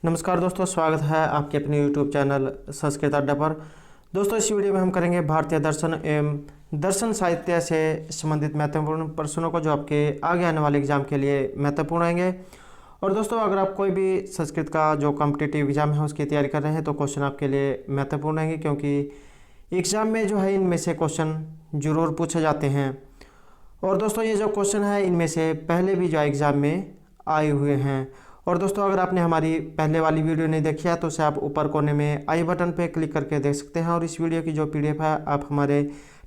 नमस्कार दोस्तों, स्वागत है आपके अपने YouTube चैनल संस्कृत अड्डा पर। दोस्तों, इस वीडियो में हम करेंगे भारतीय दर्शन एवं दर्शन साहित्य से संबंधित महत्वपूर्ण प्रश्नों को, जो आपके आगे आने वाले एग्जाम के लिए महत्वपूर्ण रहेंगे। और दोस्तों, अगर आप कोई भी संस्कृत का जो कॉम्पिटिटिव एग्जाम है उसकी तैयारी कर रहे हैं तो क्वेश्चन आपके लिए महत्वपूर्ण रहेंगे, क्योंकि एग्ज़ाम में जो है इनमें से क्वेश्चन ज़रूर पूछे जाते हैं। और दोस्तों, ये जो क्वेश्चन है इनमें से पहले भी जो एग्ज़ाम में आए हुए हैं। और दोस्तों, अगर आपने हमारी पहले वाली वीडियो नहीं देखी है तो उसे आप ऊपर कोने में आई बटन पर क्लिक करके देख सकते हैं। और इस वीडियो की जो PDF है आप हमारे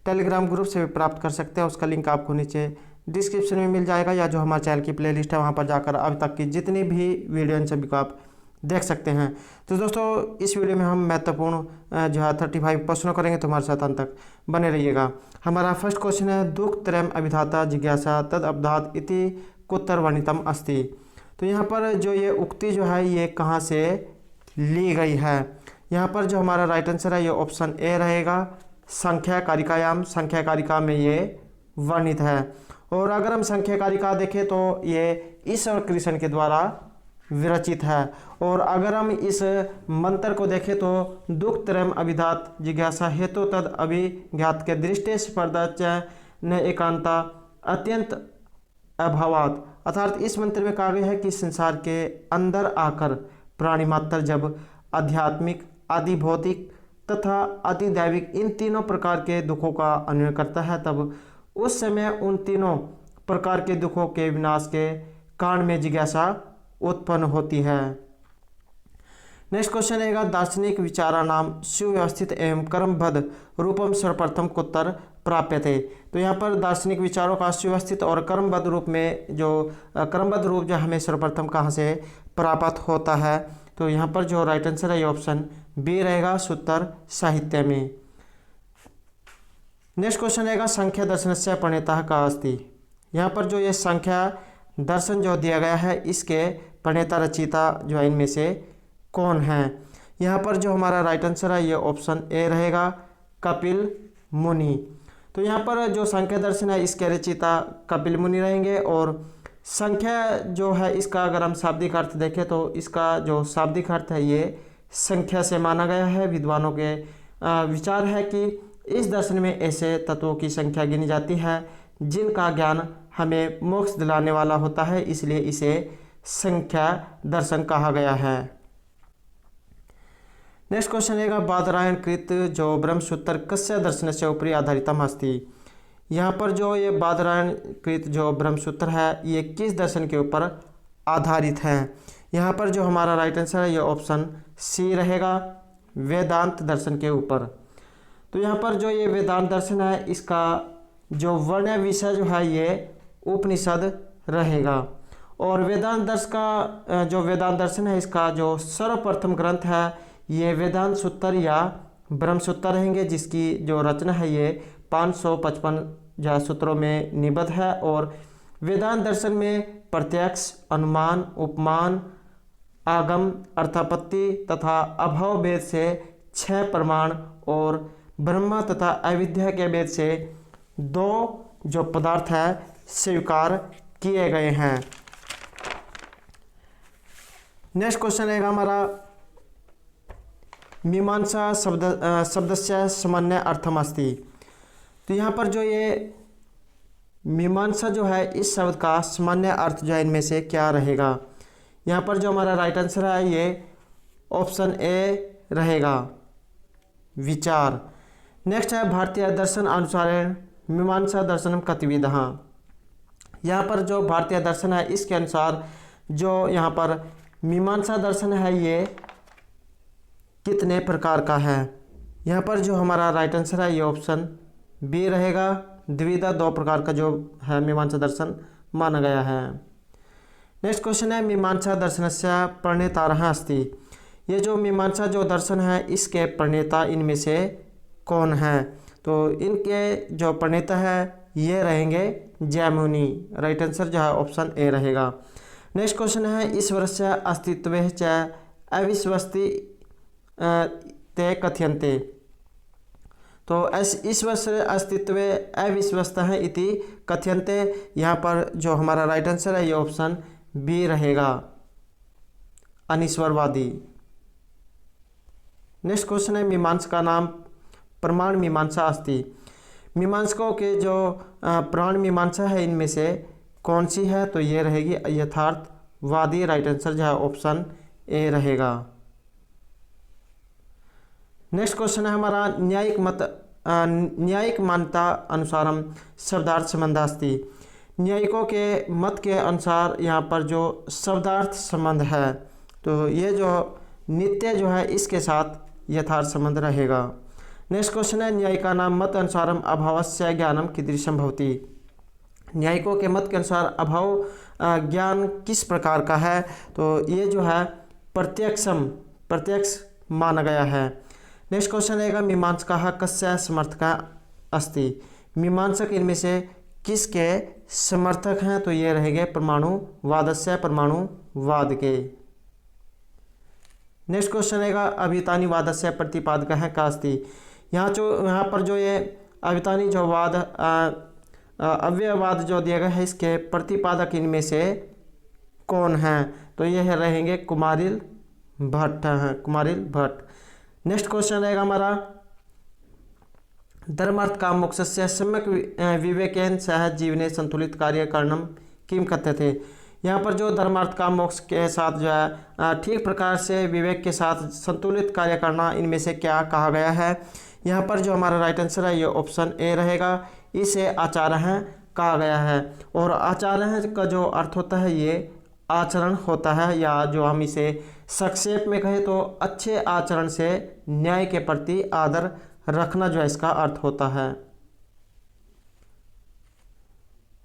टेलीग्राम ग्रुप से भी प्राप्त कर सकते हैं। उसका लिंक आपको नीचे डिस्क्रिप्शन में मिल जाएगा, या जो हमारे चैनल की प्लेलिस्ट है वहाँ पर जाकर अब तक की जितनी भी वीडियो इन सभी को आप देख सकते हैं। तो दोस्तों, इस वीडियो में हम महत्वपूर्ण जो है 35 प्रश्नों करेंगे, तो हमारे साथ अंत तक बने रहिएगा। हमारा फर्स्ट क्वेश्चन है, दुख त्रयम अभिधाता जिज्ञासा तद अवधात इति कुत्र वर्णितम अस्ति। तो यहाँ पर जो ये उक्ति जो है ये कहाँ से ली गई है? यहाँ पर जो हमारा राइट आंसर है ये ऑप्शन ए रहेगा, संख्या कारिकायाम, संख्या कारिका में ये वर्णित है। और अगर हम संख्या कारिका देखें तो ये ईश्वर कृष्ण के द्वारा विरचित है। और अगर हम इस मंत्र को देखें तो दुख त्रयम अभिधात जिज्ञासा हेतु तद अभिज्ञात के दृष्टि स्पर्धा न एकांता अत्यंत अभावात, अर्थात इस मंत्र में कहा गया है कि संसार के अंदर आकर प्राणी मात्र जब आध्यात्मिक, आदि भौतिक तथा अति दैविक इन तीनों प्रकार के दुखों का अन्वय करता है, तब उस समय उन तीनों प्रकार के दुखों के विनाश के कारण में जिज्ञासा उत्पन्न होती है। नेक्स्ट क्वेश्चन रहेगा, दार्शनिक विचारा नाम सुव्यवस्थित एवं कर्मबद्ध रूपम सर्वप्रथम कुत्र प्राप्यते। तो यहाँ पर दार्शनिक विचारों का सुव्यवस्थित और कर्मबद्ध रूप में जो कर्मबद्ध रूप जो हमें सर्वप्रथम कहाँ से प्राप्त होता है? तो यहाँ पर जो राइट आंसर है ये ऑप्शन बी रहेगा, सूत्र साहित्य में। नेक्स्ट क्वेश्चन रहेगा, संख्या दर्शनस्य प्रणेता का अस्ति। यहाँ पर जो ये संख्या दर्शन जो दिया गया है इसके प्रणेता रचयिता जो है इनमें से कौन है? यहाँ पर जो हमारा राइट आंसर है ये ऑप्शन ए रहेगा, कपिल मुनि। तो यहाँ पर जो संख्या दर्शन है इसके रचयिता कपिल मुनि रहेंगे। और संख्या जो है इसका अगर हम शाब्दिक अर्थ देखें तो इसका जो शाब्दिक अर्थ है ये संख्या से माना गया है। विद्वानों के विचार है कि इस दर्शन में ऐसे तत्वों की संख्या गिनी जाती है जिनका ज्ञान हमें मोक्ष दिलाने वाला होता है, इसलिए इसे संख्या दर्शन कहा गया है। नेक्स्ट क्वेश्चन रहेगा, बादरायण कृत जो ब्रह्मसूत्र कस्य दर्शन से ऊपरी आधारितम अस्ति। यहाँ पर जो ये बादरायण कृत जो ब्रह्मसूत्र है ये किस दर्शन के ऊपर आधारित है? यहाँ पर जो हमारा राइट आंसर है ये ऑप्शन सी रहेगा, वेदांत दर्शन के ऊपर। तो यहाँ पर जो ये वेदांत दर्शन है इसका जो वर्ण विषय जो है ये उपनिषद रहेगा। और वेदांत दर्शन का जो वेदांत दर्शन है इसका जो सर्वप्रथम ग्रंथ है ये वेदांत सूत्र या ब्रह्मसूत्र रहेंगे, जिसकी जो रचना है ये 555 सूत्रों में निबद्ध है। और वेदांत दर्शन में प्रत्यक्ष, अनुमान, उपमान, आगम, अर्थापत्ति तथा अभाव वेद से 6 प्रमाण और ब्रह्मा तथा अविद्या के वेद से 2 जो पदार्थ है स्वीकार किए गए हैं। नेक्स्ट क्वेश्चन रहेगा हमारा, मीमांसा शब्दस्य सामान्य अर्थम अस्ति। तो यहाँ पर जो ये मीमांसा जो है इस शब्द का सामान्य अर्थ जो है इनमें से क्या रहेगा? यहाँ पर जो हमारा राइट आंसर है ये ऑप्शन ए रहेगा, विचार। नेक्स्ट है, भारतीय दर्शन अनुसार मीमांसा दर्शनम कतिविधः। यहाँ पर जो भारतीय दर्शन है इसके अनुसार जो यहाँ पर मीमांसा दर्शन है ये कितने प्रकार का है? यहाँ पर जो हमारा राइट आंसर है ये ऑप्शन बी रहेगा, द्विधा 2 प्रकार का जो है मीमांसा दर्शन माना गया है। नेक्स्ट क्वेश्चन है, मीमांसा दर्शनस्य प्रणेतारः अस्ति। ये जो मीमांसा जो दर्शन है इसके प्रणेता इनमें से कौन है? तो इनके जो प्रणेता है ये रहेंगे जैमुनि। राइट आंसर जो है ऑप्शन ए रहेगा। नेक्स्ट क्वेश्चन है, ईश्वरस्य अस्तित्वे च अविश्वस्ति ते कथ्यन्ते। तो ईश्वर से अस्तित्व अविश्वस्त है इति कथ्यन्ते। यहाँ पर जो हमारा राइट आंसर है ये ऑप्शन बी रहेगा, अनीश्वरवादी। नेक्स्ट क्वेश्चन है मीमांसा नाम प्रमाण मीमांसा अस्ति। मीमांसकों के जो प्रमाण मीमांसा है इनमें से कौन सी है, तो ये रहेगी यथार्थवादी। राइट आंसर जो है ऑप्शन ए रहेगा। नेक्स्ट क्वेश्चन है हमारा न्यायिक मान्यता अनुसारम शब्दार्थ संबंध अस्ति। न्यायिकों के मत के अनुसार यहाँ पर जो शब्दार्थ संबंध है तो ये जो नित्य जो है इसके साथ यथार्थ संबंध रहेगा। नेक्स्ट क्वेश्चन है न्यायिकानां मत अनुसारम अभावस्य ज्ञानम कीदृशं भवति। न्यायिकों के मत के अनुसार अभाव ज्ञान किस प्रकार का है, तो ये जो है प्रत्यक्ष माना गया है। नेक्स्ट क्वेश्चन रहेगा मीमांसकाः कस्य समर्थकः अस्ति। मीमांसक इनमें से किसके समर्थक हैं, तो ये रहेंगे परमाणुवादस्य परमाणुवाद के। नेक्स्ट क्वेश्चन रहेगा अभितानिवादस्य प्रतिपादकः कः अस्ति। यहाँ पर जो ये अभितानी जो वाद अव्ययवाद जो दिया गया है इसके प्रतिपादक इनमें से कौन हैं, तो ये रहेंगे कुमारिल भट्ट हैं, कुमारिल भट्ट। नेक्स्ट क्वेश्चन रहेगा हमारा धर्मार्थ काम मोक्षस्य सम्यक विवेकेन सह जीवने संतुलित कार्य करणम किम कथ्यते। यहाँ पर जो धर्मार्थ काम मोक्ष के साथ जो है ठीक प्रकार से विवेक के साथ संतुलित कार्य करना इनमें से क्या कहा गया है। यहाँ पर जो हमारा राइट आंसर है ये ऑप्शन ए रहेगा। इसे आचार्य कहा गया है और आचार्य का जो अर्थ होता है ये आचरण होता है, या जो हम इसे संक्षेप में कहें तो अच्छे आचरण से न्याय के प्रति आदर रखना जो है इसका अर्थ होता है।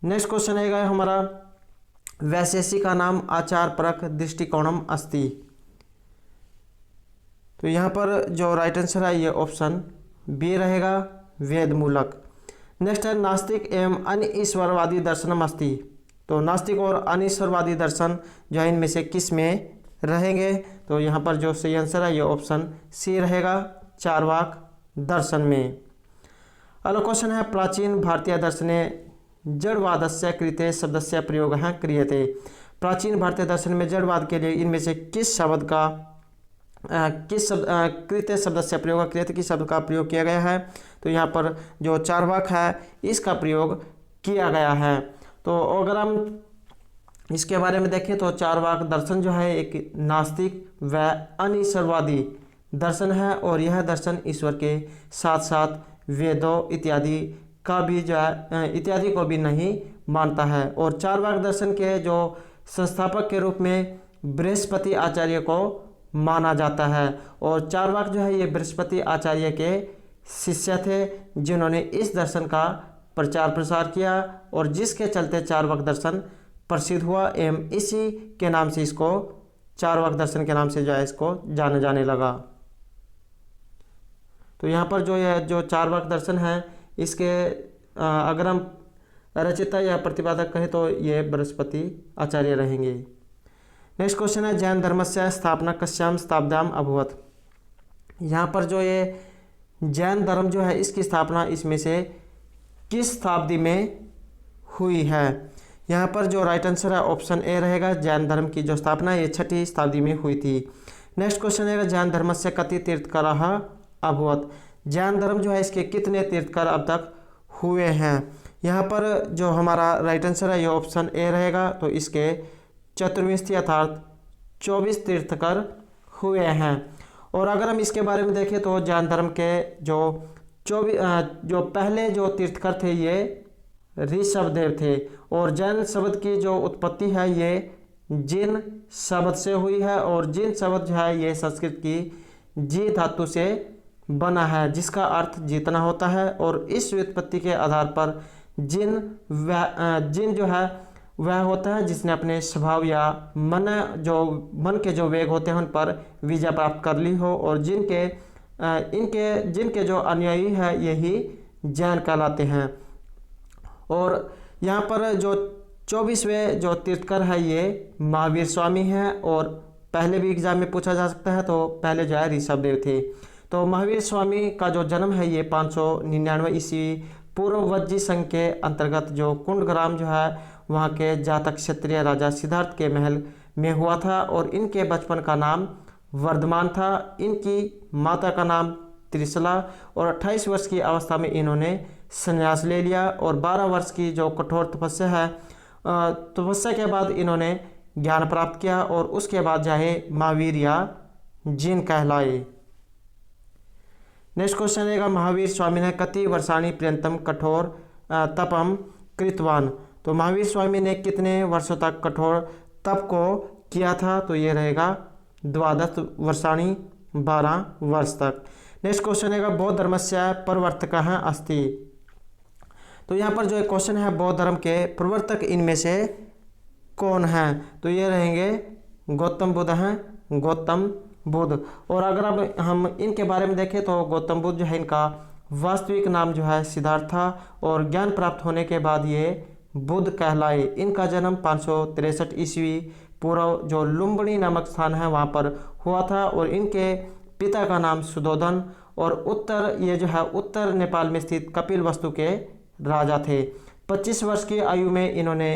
नेक्स्ट क्वेश्चन रहेगा हमारा वैशेषिका नाम आचार परक दृष्टिकोणम अस्ति। तो यहाँ पर जो राइट आंसर है ये ऑप्शन बी रहेगा, वेद मूलक। नेक्स्ट है नास्तिक एवं अनीश्वरवादी दर्शनम अस्ति। तो नास्तिक और अनीश्वरवादी दर्शन जो है इनमें से किस में रहेंगे, तो यहाँ पर जो सही आंसर है ये ऑप्शन सी रहेगा, चार्वाक दर्शन में। अगला क्वेश्चन है प्राचीन भारतीय दर्शने जड़वादस्य कृते शब्दस्य प्रयोगः क्रियते। प्राचीन भारतीय दर्शन में जड़वाद के लिए इनमें से किस शब्द का कृत्य शब्द से प्रयोग क्रियते किस शब्द का प्रयोग किया गया है, तो यहाँ पर जो चार्वाक है इसका प्रयोग किया गया है। तो अगर हम इसके बारे में देखें तो चार्वाक दर्शन जो है एक नास्तिक व अनीश्वरवादी दर्शन है और यह दर्शन ईश्वर के साथ साथ वेदों इत्यादि का भी जो है इत्यादि को भी नहीं मानता है। और चार्वाक दर्शन के जो संस्थापक के रूप में बृहस्पति आचार्य को माना जाता है और चार्वाक जो है ये बृहस्पति आचार्य के शिष्य थे जिन्होंने इस दर्शन का प्रचार प्रसार किया और जिसके चलते चार्वाक दर्शन प्रसिद्ध हुआ एवं इसी के नाम से इसको चार्वाक दर्शन के नाम से जो है इसको जाने जाने लगा। तो यहाँ पर जो चार्वाक दर्शन है इसके अगर हम रचयिता या प्रतिपादक कहें तो ये बृहस्पति आचार्य रहेंगे। नेक्स्ट क्वेश्चन है जैन धर्मस्य स्थापना कस्याम शताब्द्याम अभवत। यहाँ पर जो ये जैन धर्म जो है इसकी स्थापना इसमें से किस शताब्दी में हुई है। यहाँ पर जो राइट आंसर है ऑप्शन ए रहेगा, जैन धर्म की जो स्थापना ये 6वीं शताब्दी में हुई थी। नेक्स्ट क्वेश्चन रहेगा जैन धर्मस्य कति तीर्थंकरः अभवत। जैन धर्म जो है इसके कितने तीर्थंकर अब तक हुए हैं। यहाँ पर जो हमारा राइट आंसर है ये ऑप्शन ए रहेगा, तो इसके चतुर्विंश अर्थात 24 तीर्थंकर हुए हैं। और अगर हम इसके बारे में देखें तो जैन धर्म के जो पहले जो तीर्थंकर थे ये ऋषभदेव थे और जैन शब्द की जो उत्पत्ति है ये जिन शब्द से हुई है और जिन शब्द जो है ये संस्कृत की जी धातु से बना है जिसका अर्थ जीतना होता है। और इस व्युत्पत्ति के आधार पर जिन जो है वह होता है जिसने अपने स्वभाव या मन के जो वेग होते हैं उन पर विजय प्राप्त कर ली हो और जिनके जो अनुयायी है यही जैन कहलाते हैं। और यहाँ पर जो 24वें जो तीर्थंकर है ये महावीर स्वामी हैं और पहले भी एग्जाम में पूछा जा सकता है, तो पहले जो है ऋषभदेव थे। तो महावीर स्वामी का जो जन्म है ये 599 ईस्वी पूर्व वज्जी संघ के अंतर्गत जो कुंडग्राम जो है वहाँ के जातक क्षत्रिय राजा सिद्धार्थ के महल में हुआ था और इनके बचपन का नाम वर्धमान था। इनकी माता का नाम त्रिशला और 28 वर्ष की अवस्था में इन्होंने संन्यास ले लिया और 12 वर्ष की जो कठोर तपस्या है, तपस्या के बाद इन्होंने ज्ञान प्राप्त किया और उसके बाद चाहे महावीर या जिन कहलाए। नेक्स्ट क्वेश्चन रहेगा, महावीर स्वामी ने कति वर्षाणि पर्यंतम कठोर तपम कृतवान। तो महावीर स्वामी ने कितने वर्षों तक कठोर तप को किया था? तो ये रहेगा 12 वर्षाणि, 12 वर्ष तक। नेक्स्ट क्वेश्चन रहेगा, बौद्ध धर्मस्य प्रवर्तकः अस्ति। तो यहाँ पर जो एक क्वेश्चन है, बौद्ध धर्म के प्रवर्तक इनमें से कौन हैं? तो ये रहेंगे गौतम बुद्ध हैं, गौतम बुद्ध। और अगर अब हम इनके बारे में देखें तो गौतम बुद्ध जो है, इनका वास्तविक नाम जो है सिद्धार्थ था और ज्ञान प्राप्त होने के बाद ये बुद्ध कहलाए। इनका जन्म 563 ईस्वी पूर्व जो लुम्बिनी नामक स्थान है वहाँ पर हुआ था और इनके पिता का नाम सुधोधन और ये जो है उत्तर नेपाल में स्थित कपिलवस्तु के राजा थे। 25 वर्ष की आयु में इन्होंने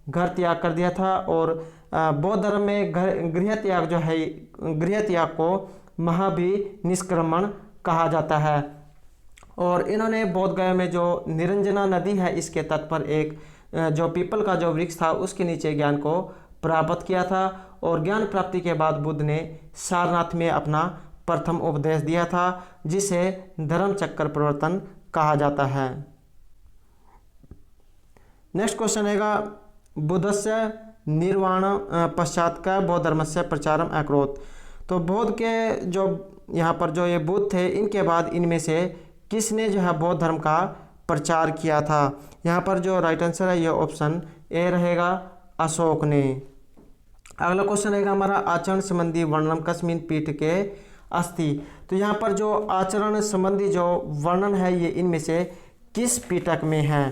घर त्याग कर दिया था और बौद्ध धर्म में गृह त्याग जो है, गृह त्याग को महाभिनिष्क्रमण कहा जाता है। और इन्होंने बोध गया में जो निरंजना नदी है इसके तट पर एक जो पीपल का जो वृक्ष था उसके नीचे ज्ञान को प्राप्त किया था और ज्ञान प्राप्ति के बाद बुद्ध ने सारनाथ में अपना प्रथम उपदेश दिया था जिसे धर्म चक्र प्रवर्तन कहा जाता है। नेक्स्ट क्वेश्चन रहेगा, बुद्धस्य निर्वाण पश्चात का बौद्ध धर्मस्य प्रचारम अकरोत्। तो बौद्ध के जो यहाँ पर जो ये बुद्ध थे इनके बाद इनमें से किसने जो है बौद्ध धर्म का प्रचार किया था? यहाँ पर जो राइट आंसर है ये ऑप्शन ए रहेगा, अशोक ने। अगला क्वेश्चन रहेगा हमारा, आचरण संबंधी वर्णन कस्मिन पीठ के अस्ति। तो यहाँ पर जो आचरण संबंधी जो वर्णन है ये इनमें से किस पीठक में है?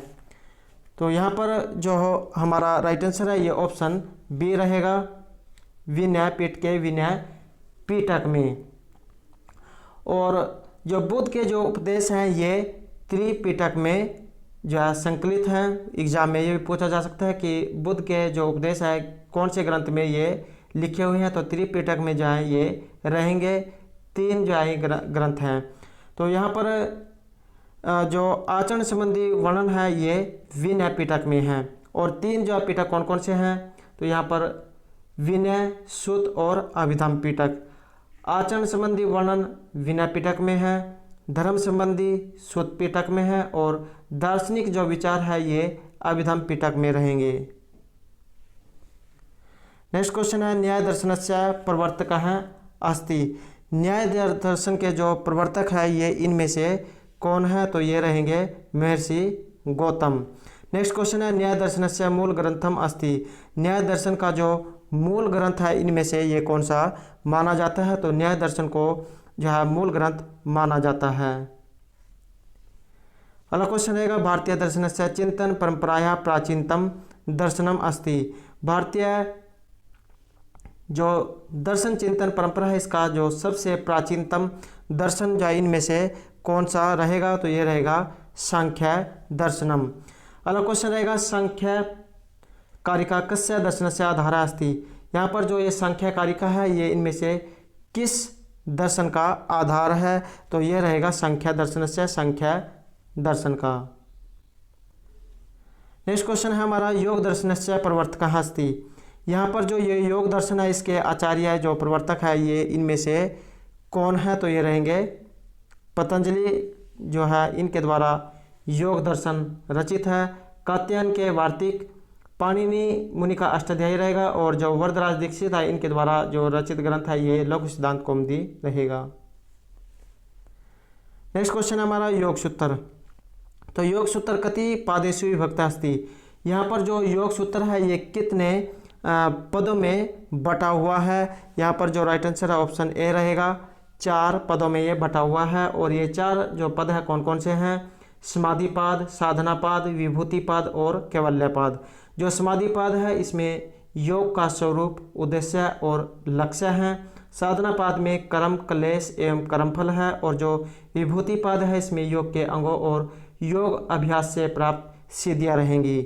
तो यहाँ पर जो हमारा राइट आंसर है ये ऑप्शन बी रहेगा, विनय पीठ के विनय पीठक में। और जो बुद्ध के जो उपदेश हैं ये त्रिपिटक में जो है संकलित हैं। एग्जाम में ये भी पूछा जा सकता है कि बुद्ध के जो उपदेश है कौन से ग्रंथ में ये लिखे हुए हैं? तो त्रिपिटक में जो है ये रहेंगे, 3 जो है ग्रंथ हैं। तो यहाँ पर जो आचरण संबंधी वर्णन है ये विनय पिटक में है और 3 जो पिटक कौन कौन से हैं? तो यहाँ पर विनय, सुत्त और अभिधम्म पिटक। आचरण संबंधी वर्णन विनय पिटक में है, धर्म संबंधी सुत्त पिटक में है और दार्शनिक जो विचार है ये अभिधम्म पिटक में रहेंगे। नेक्स्ट क्वेश्चन है, न्याय दर्शनस्य प्रवर्तकः अस्ति। न्याय दर्शन के जो प्रवर्तक है ये इनमें से कौन है? तो ये रहेंगे महर्षि गौतम। नेक्स्ट क्वेश्चन है, न्याय दर्शनस्य मूल ग्रंथम अस्ति। न्याय दर्शन का जो मूल ग्रंथ है इनमें से ये कौन सा माना जाता है? तो न्याय दर्शन को जो है मूल ग्रंथ माना जाता है। अगला क्वेश्चन रहेगा, भारतीय दर्शनस्य चिंतन परंपराया प्राचीनतम दर्शनम अस्ति। भारतीय जो दर्शन चिंतन परंपरा है इसका जो सबसे प्राचीनतम दर्शन जो इनमें से कौन सा रहेगा? तो ये रहेगा सांख्य दर्शनम। अगला क्वेश्चन रहेगा, सांख्य कारिका कस्य दर्शनस्य आधारा अस्ति। यहाँ पर जो ये सांख्य कारिका है ये इनमें से किस दर्शन का आधार है? तो ये रहेगा सांख्य दर्शनस्य, सांख्य दर्शन का। नेक्स्ट क्वेश्चन है हमारा, योग दर्शनस्य प्रवर्तकः अस्ति। यहाँ पर जो ये योग दर्शन है इसके आचार्य जो प्रवर्तक है ये इनमें से कौन है? तो ये रहेंगे पतंजलि जो है इनके द्वारा योग दर्शन रचित है। कात्यायन के वार्तिक, पाणिनि मुनि का अष्टाध्यायी रहेगा और जो वरदराज दीक्षित है इनके द्वारा जो रचित ग्रंथ है ये लघु सिद्धांत कौमुदी रहेगा। नेक्स्ट क्वेश्चन हमारा, योग सूत्र। तो योग सूत्र कति पादेषु विभक्त अस्ति। यहाँ पर जो योग सूत्र है ये कितने पदों में बटा हुआ है? यहाँ पर जो राइट आंसर है ऑप्शन ए रहेगा, 4 पदों में ये बटा हुआ है। और ये 4 जो पद है कौन कौन से हैं? समाधिपाद, साधनापाद, विभूतिपाद और कैवल्यपाद। जो समाधिपाद है इसमें योग का स्वरूप, उद्देश्य और लक्ष्य हैं। साधनापाद में कर्म, क्लेश एवं कर्मफल है और जो विभूतिपाद है इसमें योग के अंगों और योग अभ्यास से प्राप्त सिद्धियाँ रहेंगी।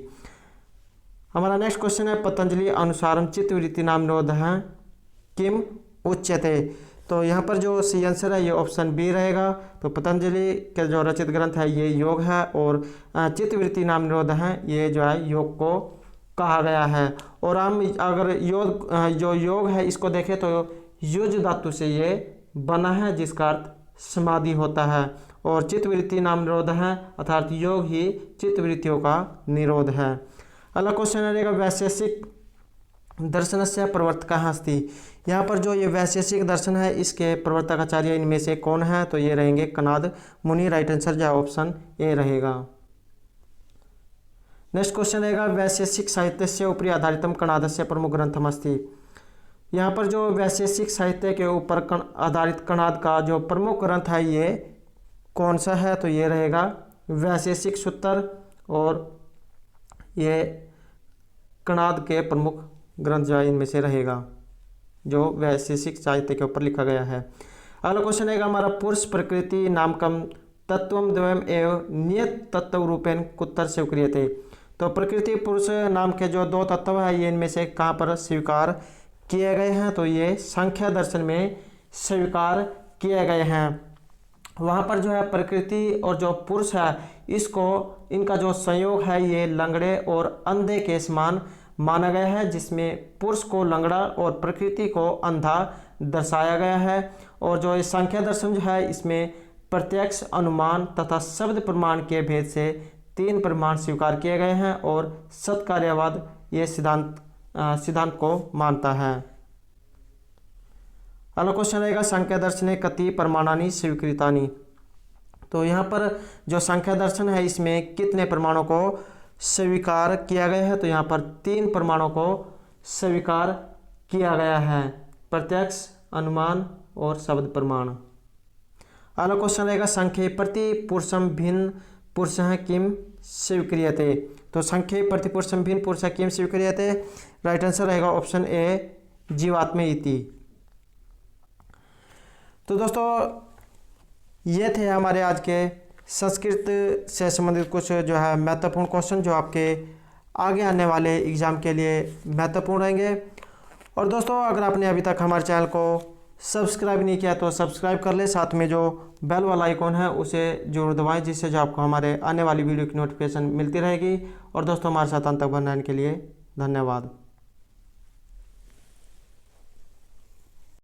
हमारा नेक्स्ट क्वेश्चन है पतंजलि अनुसारम चित्तवृत्ति नाम निरोधः किम उच्यते। तो यहाँ पर जो सी आंसर है ये ऑप्शन बी रहेगा। तो पतंजलि के जो रचित ग्रंथ है ये योग है और चित्तवृत्ति नाम निरोध है ये जो है योग को कहा गया है। और हम अगर योग जो योग है इसको देखें तो युज धातु से ये बना है जिसका अर्थ समाधि होता है। और चित्तवृत्ति नाम निरोध है अर्थात योग ही चित्तवृत्तियों का निरोध है। अगला क्वेश्चन रहेगा वैशेषिक दर्शनस्य प्रवर्तकः अस्ति। यहाँ पर जो ये वैशेषिक दर्शन है इसके प्रवर्तक आचार्य इनमें से कौन है। तो ये रहेंगे कणाद मुनि। राइट आंसर जो ऑप्शन ए रहेगा। नेक्स्ट क्वेश्चन रहेगा वैशेषिक साहित्यस्य उपरि आधारितम कणादस्य प्रमुख ग्रंथम अस्ति। यहाँ पर जो वैशेषिक साहित्य के ऊपर आधारित कणाद का जो प्रमुख ग्रंथ है ये कौन सा है। तो ये रहेगा वैशेषिक सूत्र और ये कणाद के प्रमुख ग्रंथ जो है इनमें से रहेगा जो वैशेषिक साहित्य के ऊपर लिखा गया है। अगला क्वेश्चन रहेगा हमारा पुरुष प्रकृति नामकम तत्वम द्वयम एवं नियत तत्व रूपेण कुत्र स्वीक्रियते। तो प्रकृति पुरुष नाम के जो दो तत्व है ये इनमें से कहाँ पर स्वीकार किए गए हैं। तो ये सांख्य दर्शन में स्वीकार किए गए हैं। वहाँ पर जो है प्रकृति और जो पुरुष है इसको इनका जो संयोग है ये लंगड़े और अंधे के समान माना गया है, जिसमें पुरुष को लंगड़ा और प्रकृति को अंधा दर्शाया गया है। और जो इस सांख्य दर्शन जो है इसमें प्रत्यक्ष अनुमान तथा शब्द प्रमाण के भेद से 3 प्रमाण स्वीकार किए गए हैं और सत्कार्यवाद ये सिद्धांत को मानता है। अगला क्वेश्चन रहेगा सांख्य दर्शने कति प्रमाणानि स्वीकृतानि। तो यहाँ पर जो सांख्य दर्शन है इसमें कितने प्रमाणों को स्वीकार किया गया है। तो यहाँ पर 3 प्रमाणों को स्वीकार किया गया है, प्रत्यक्ष अनुमान और शब्द प्रमाण। अगला क्वेश्चन रहेगा संख्ये प्रति पुरुषम भिन्न पुरुषः किम स्वीक्रियते। तो संख्ये प्रति पुरुषम भिन्न पुरुषः किम स्वीक्रियते। राइट आंसर रहेगा ऑप्शन ए जीवात्मे इति। तो दोस्तों ये थे हमारे आज के संस्कृत से संबंधित कुछ जो है महत्वपूर्ण क्वेश्चन जो आपके आगे आने वाले एग्ज़ाम के लिए महत्वपूर्ण रहेंगे। और दोस्तों अगर आपने अभी तक हमारे चैनल को सब्सक्राइब नहीं किया तो सब्सक्राइब कर ले, साथ में जो बेल वाला आइकॉन है उसे जरूर दबाएं जिससे जो आपको हमारे आने वाली वीडियो की नोटिफिकेशन मिलती रहेगी। और दोस्तों हमारे साथ अंत तक बने रहने के लिए धन्यवाद।